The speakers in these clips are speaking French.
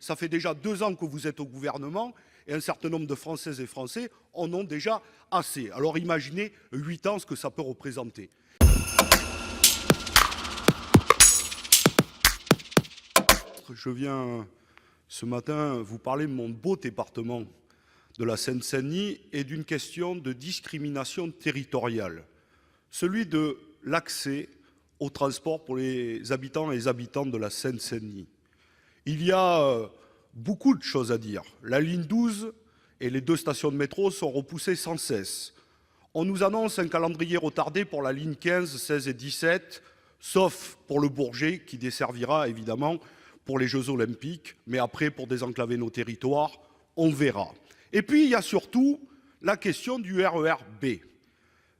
Ça fait déjà 2 ans que vous êtes au gouvernement et un certain nombre de Françaises et Français en ont déjà assez. Alors imaginez 8 ans ce que ça peut représenter. Je viens ce matin vous parler de mon beau département de la Seine-Saint-Denis et d'une question de discrimination territoriale, celui de l'accès au transport pour les habitants et les habitantes de la Seine-Saint-Denis. Il y a beaucoup de choses à dire. La ligne 12 et les 2 stations de métro sont repoussées sans cesse. On nous annonce un calendrier retardé pour la ligne 15, 16 et 17, sauf pour le Bourget qui desservira évidemment pour les Jeux Olympiques, mais après pour désenclaver nos territoires, on verra. Et puis il y a surtout la question du RER B.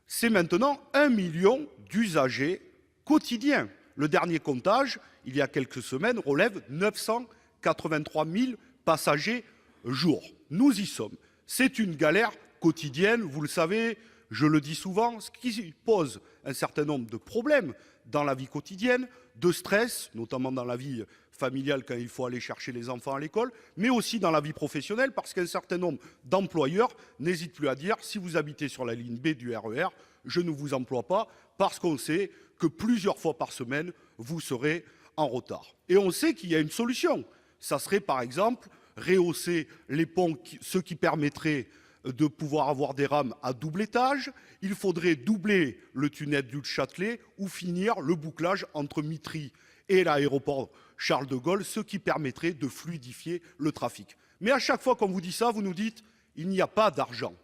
C'est maintenant 1 million d'usagers quotidiens. Le dernier comptage, il y a quelques semaines, relève 983 000 passagers jour. Nous y sommes. C'est une galère quotidienne, vous le savez, je le dis souvent, ce qui pose un certain nombre de problèmes dans la vie quotidienne, de stress, notamment dans la vie familiale quand il faut aller chercher les enfants à l'école, mais aussi dans la vie professionnelle, parce qu'un certain nombre d'employeurs n'hésitent plus à dire « si vous habitez sur la ligne B du RER, je ne vous emploie pas, parce qu'on sait que plusieurs fois par semaine, vous serez en retard ». Et on sait qu'il y a une solution. Ça serait par exemple rehausser les ponts, ce qui permettrait de pouvoir avoir des rames à double étage. Il faudrait doubler le tunnel du Châtelet ou finir le bouclage entre Mitry et l'aéroport Charles de Gaulle, ce qui permettrait de fluidifier le trafic. Mais à chaque fois qu'on vous dit ça, vous nous dites « il n'y a pas d'argent ».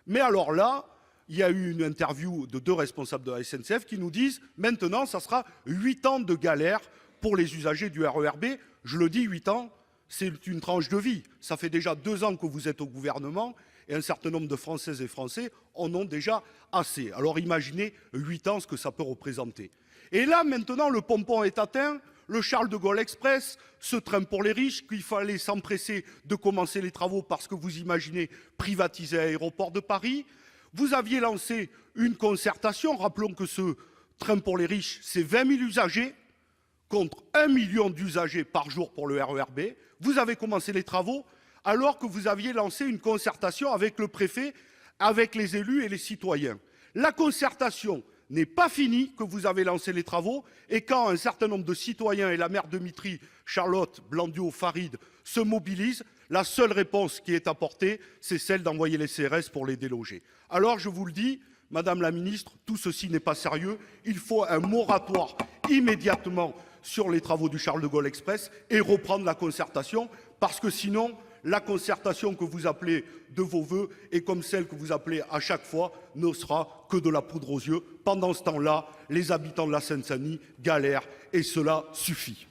Mais alors là, il y a eu une interview de 2 responsables de la SNCF qui nous disent « maintenant, ça sera 8 ans de galère pour les usagers du RER B ». Je le dis, 8 ans, c'est une tranche de vie. Ça fait déjà 2 ans que vous êtes au gouvernement et un certain nombre de Françaises et Français en ont déjà assez. Alors imaginez 8 ans ce que ça peut représenter. Et là, maintenant, le pompon est atteint, le Charles de Gaulle Express, ce train pour les riches, qu'il fallait s'empresser de commencer les travaux parce que vous imaginez privatiser l'aéroport de Paris. Vous aviez lancé une concertation, rappelons que ce train pour les riches, c'est 20 000 usagers, contre 1 million d'usagers par jour pour le RER B. Vous avez commencé les travaux alors que vous aviez lancé une concertation avec le préfet, avec les élus et les citoyens. La concertation n'est pas finie, que vous avez lancé les travaux, et quand un certain nombre de citoyens et la maire de Mitry, Charlotte Blandiot-Farid, se mobilisent, la seule réponse qui est apportée, c'est celle d'envoyer les CRS pour les déloger. Alors je vous le dis, Madame la Ministre, tout ceci n'est pas sérieux. Il faut un moratoire immédiatement sur les travaux du Charles de Gaulle Express et reprendre la concertation, parce que sinon, la concertation que vous appelez de vos voeux et comme celle que vous appelez à chaque fois ne sera que de la poudre aux yeux. Pendant ce temps-là, les habitants de la Seine-Saint-Denis galèrent et cela suffit.